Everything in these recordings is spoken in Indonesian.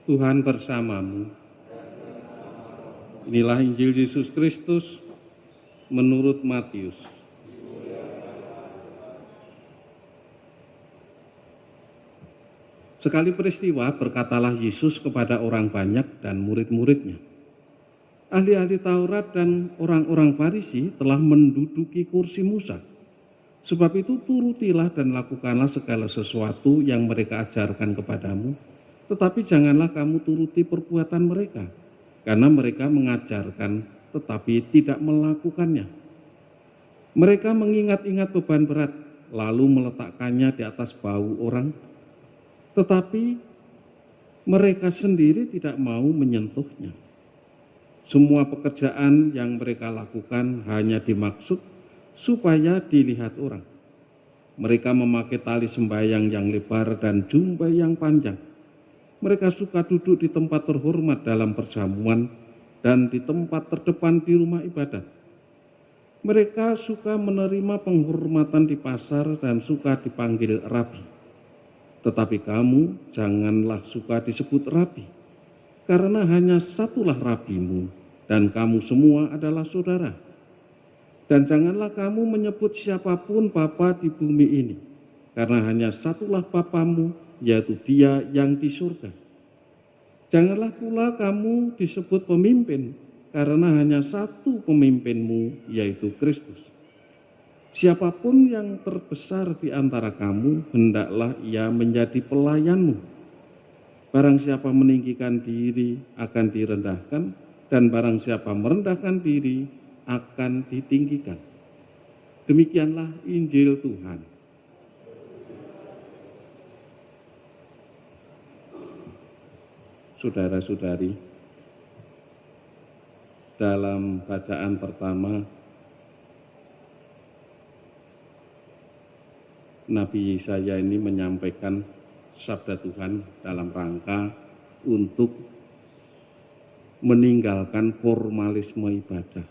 Tuhan bersamamu. Inilah Injil Yesus Kristus menurut Matius. Sekali peristiwa berkatalah Yesus kepada orang banyak dan murid-muridnya, ahli-ahli Taurat dan orang-orang Farisi telah menduduki kursi Musa. Sebab itu turutilah dan lakukanlah segala sesuatu yang mereka ajarkan kepadamu, tetapi janganlah kamu turuti perbuatan mereka, karena mereka mengajarkan tetapi tidak melakukannya. Mereka mengingat-ingat beban berat, lalu meletakkannya di atas bahu orang, tetapi mereka sendiri tidak mau menyentuhnya. Semua pekerjaan yang mereka lakukan hanya dimaksud supaya dilihat orang. Mereka memakai tali sembahyang yang lebar dan jubah yang panjang. Mereka suka duduk di tempat terhormat dalam perjamuan dan di tempat terdepan di rumah ibadat. Mereka suka menerima penghormatan di pasar dan suka dipanggil rabi. Tetapi kamu janganlah suka disebut rabi, karena hanya satulah rabimu dan kamu semua adalah saudara. Dan janganlah kamu menyebut siapapun bapa di bumi ini, karena hanya satulah Bapamu, yaitu Dia yang di surga. Janganlah pula kamu disebut pemimpin, karena hanya satu pemimpinmu, yaitu Kristus. Siapapun yang terbesar di antara kamu, hendaklah ia menjadi pelayanmu. Barang siapa meninggikan diri akan direndahkan, dan barang siapa merendahkan diri akan ditinggikan. Demikianlah Injil Tuhan. Saudara-saudari, dalam bacaan pertama, Nabi Yesaya ini menyampaikan sabda Tuhan dalam rangka untuk meninggalkan formalisme ibadah.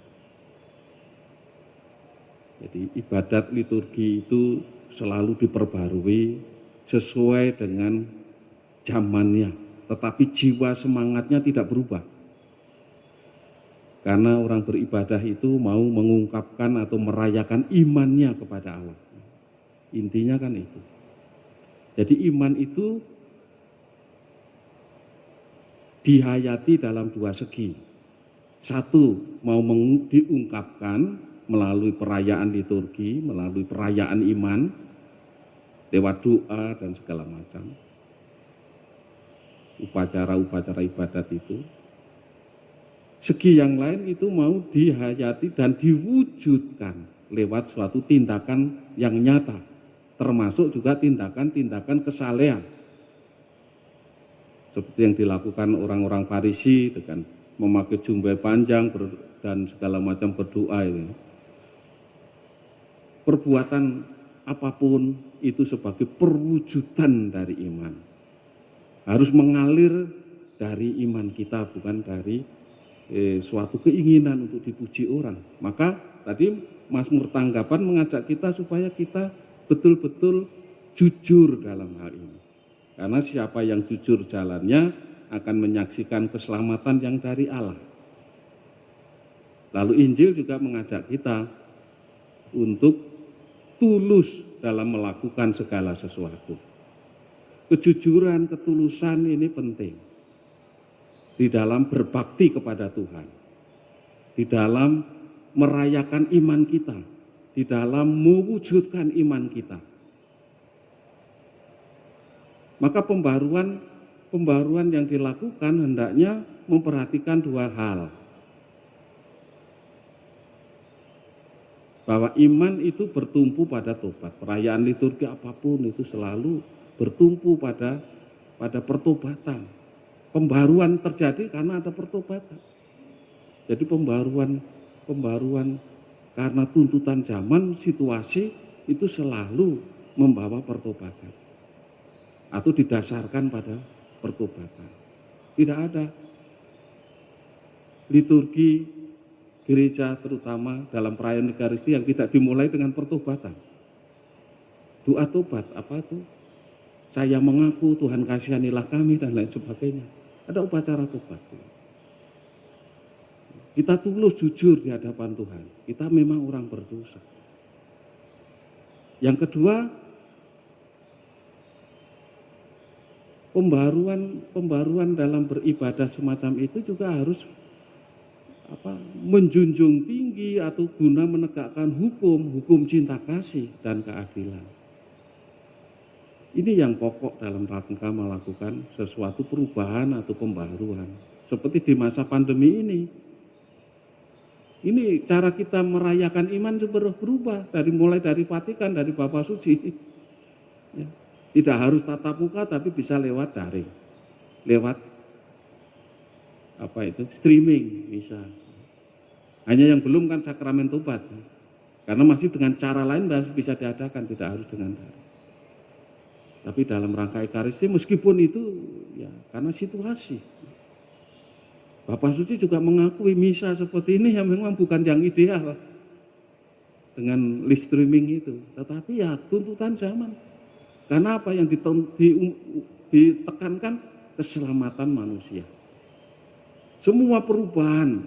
Jadi ibadat liturgi itu selalu diperbarui sesuai dengan zamannya, tetapi jiwa semangatnya tidak berubah. Karena orang beribadah itu mau mengungkapkan atau merayakan imannya kepada Allah. Intinya kan itu. Jadi iman itu dihayati dalam dua segi. Satu, mau diungkapkan melalui perayaan liturgi, melalui perayaan iman, lewat doa dan segala macam. Upacara-upacara ibadat itu. Segi yang lain itu mau dihayati dan diwujudkan lewat suatu tindakan yang nyata. Termasuk juga tindakan-tindakan kesalehan. Seperti yang dilakukan orang-orang Farisi dengan memakai jubah panjang dan segala macam berdoa ini. Perbuatan apapun itu sebagai perwujudan dari iman. Harus mengalir dari iman kita, bukan dari suatu keinginan untuk dipuji orang. Maka tadi Mazmur Tanggapan mengajak kita supaya kita betul-betul jujur dalam hal ini. Karena siapa yang jujur jalannya akan menyaksikan keselamatan yang dari Allah. Lalu Injil juga mengajak kita untuk tulus dalam melakukan segala sesuatu. Kejujuran, ketulusan ini penting di dalam berbakti kepada Tuhan, di dalam merayakan iman kita, di dalam mewujudkan iman kita. Maka pembaruan yang dilakukan hendaknya memperhatikan dua hal. Bahwa iman itu bertumpu pada tobat. Perayaan liturgi apapun itu selalu bertumpu pada pertobatan. Pembaruan terjadi karena ada pertobatan. Jadi pembaruan karena tuntutan zaman, situasi itu selalu membawa pertobatan. Atau didasarkan pada pertobatan. Tidak ada liturgi gereja terutama dalam perayaan Ekaristi yang tidak dimulai dengan pertobatan. Doa tobat, apa itu? Saya mengaku, Tuhan kasihanilah kami dan lain sebagainya. Ada upacara tobat. Kita tulus jujur di hadapan Tuhan. Kita memang orang berdosa. Yang kedua, pembaruan dalam beribadah semacam itu juga harus menjunjung tinggi atau guna menegakkan hukum cinta kasih dan keadilan. Ini yang pokok dalam rangka melakukan sesuatu perubahan atau pembaruan. Seperti di masa pandemi ini. Ini cara kita merayakan iman berubah mulai dari Vatikan, dari Bapa Suci. Ya. Tidak harus tatap muka tapi bisa lewat daring. Lewat streaming bisa. Hanya yang belum kan sakramen tobat. Karena masih dengan cara lain bisa diadakan, tidak harus dengan daring. Tapi dalam rangka Ekaristi meskipun itu ya karena situasi. Bapak Suci juga mengakui misa seperti ini yang memang bukan yang ideal dengan live streaming itu. Tetapi ya tuntutan zaman. Karena apa yang ditekankan keselamatan manusia. Semua perubahan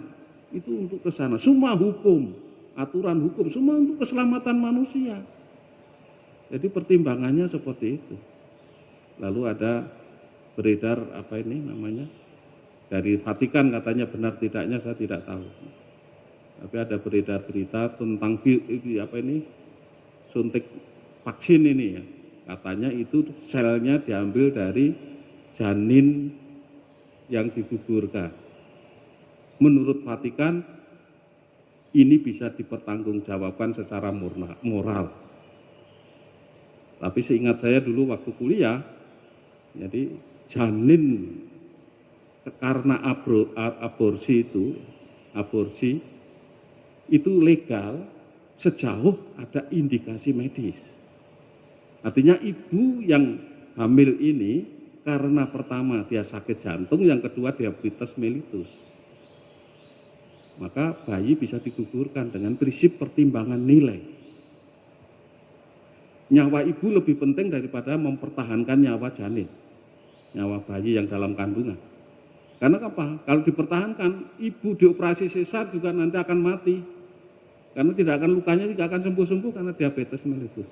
itu untuk ke sana. Semua hukum, aturan hukum, semua untuk keselamatan manusia. Jadi pertimbangannya seperti itu. Lalu ada beredar dari Vatikan katanya benar tidaknya saya tidak tahu. Tapi ada beredar berita tentang suntik vaksin ini ya. Katanya itu selnya diambil dari janin yang digugurkan. Menurut Vatikan ini bisa dipertanggungjawabkan secara moral. Tapi seingat saya dulu waktu kuliah, jadi janin karena aborsi itu legal sejauh ada indikasi medis. Artinya ibu yang hamil ini karena pertama dia sakit jantung, yang kedua diabetes mellitus. Maka bayi bisa digugurkan dengan prinsip pertimbangan nilai. Nyawa ibu lebih penting daripada mempertahankan nyawa janin, nyawa bayi yang dalam kandungan. Karena apa? Kalau dipertahankan, ibu dioperasi sesar juga nanti akan mati. Karena lukanya tidak akan sembuh-sembuh karena diabetes mellitus.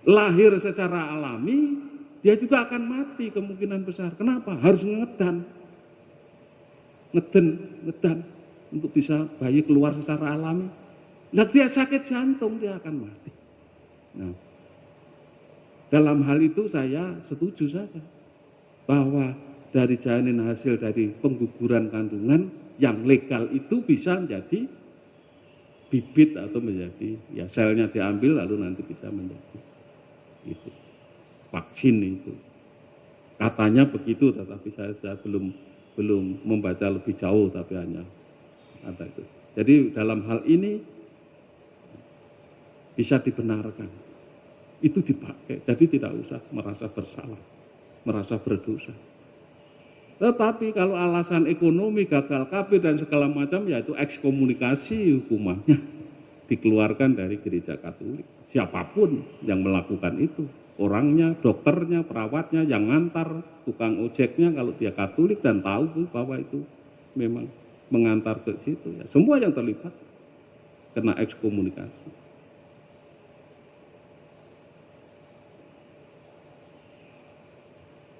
Lahir secara alami, dia juga akan mati kemungkinan besar. Kenapa? Harus ngeden untuk bisa bayi keluar secara alami. Nah, dia sakit jantung, dia akan mati. Nah, dalam hal itu saya setuju saja bahwa dari janin hasil dari pengguguran kandungan yang legal itu bisa menjadi bibit atau menjadi ya selnya diambil lalu nanti bisa menjadi itu vaksin itu. Katanya begitu, tetapi saya belum membaca lebih jauh, tapi hanya ada itu. Jadi dalam hal ini bisa dibenarkan, itu dipakai. Jadi tidak usah merasa bersalah, merasa berdosa. Tetapi kalau alasan ekonomi, gagal KB dan segala macam, yaitu ekskomunikasi hukumannya dikeluarkan dari gereja Katolik. Siapapun yang melakukan itu, orangnya, dokternya, perawatnya, yang ngantar, tukang ojeknya, kalau dia Katolik dan tahu bahwa itu memang mengantar ke situ, ya semua yang terlibat kena ekskomunikasi.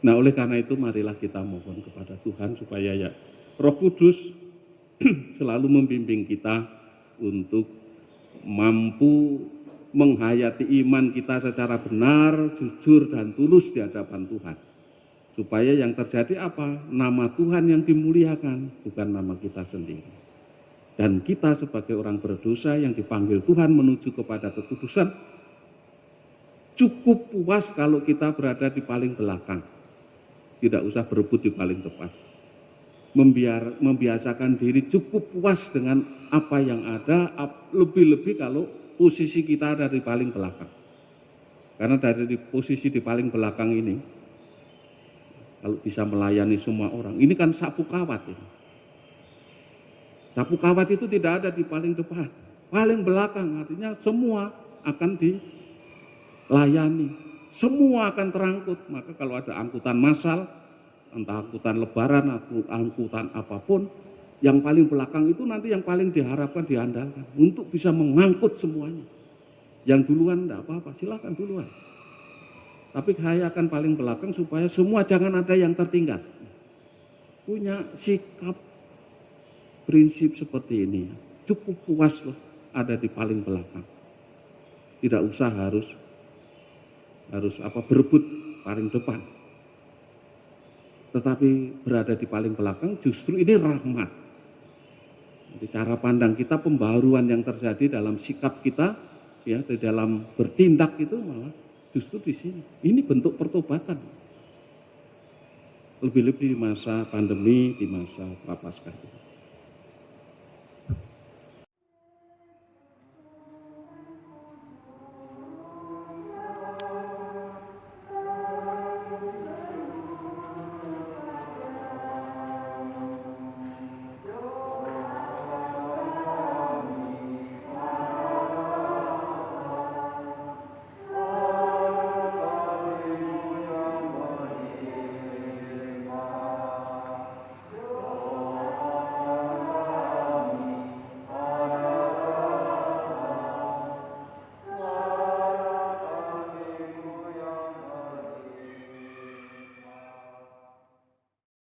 Nah, oleh karena itu marilah kita mohon kepada Tuhan supaya ya Roh Kudus selalu membimbing kita untuk mampu menghayati iman kita secara benar, jujur dan tulus di hadapan Tuhan. Supaya yang terjadi apa? Nama Tuhan yang dimuliakan, bukan nama kita sendiri. Dan kita sebagai orang berdosa yang dipanggil Tuhan menuju kepada kekudusan, cukup puas kalau kita berada di paling belakang. Tidak usah berebut di paling depan. Membiasakan diri cukup puas dengan apa yang ada, lebih-lebih kalau posisi kita ada di paling belakang. Karena dari posisi di paling belakang ini, kalau bisa melayani semua orang, ini kan sapu kawat ini. Sapu kawat itu tidak ada di paling depan, paling belakang, artinya semua akan dilayani. Semua akan terangkut, maka kalau ada angkutan massal, entah angkutan lebaran atau angkutan apapun, yang paling belakang itu nanti yang paling diharapkan diandalkan untuk bisa mengangkut semuanya. Yang duluan enggak apa-apa, silakan duluan. Tapi saya akan paling belakang supaya semua jangan ada yang tertinggal. Punya sikap prinsip seperti ini, cukup puas loh ada di paling belakang. Tidak usah harus berebut paling depan. Tetapi berada di paling belakang justru ini rahmat. Jadi cara pandang kita, pembaharuan yang terjadi dalam sikap kita, ya, di dalam bertindak itu malah justru di sini. Ini bentuk pertobatan. Lebih-lebih di masa pandemi, di masa prapaskah.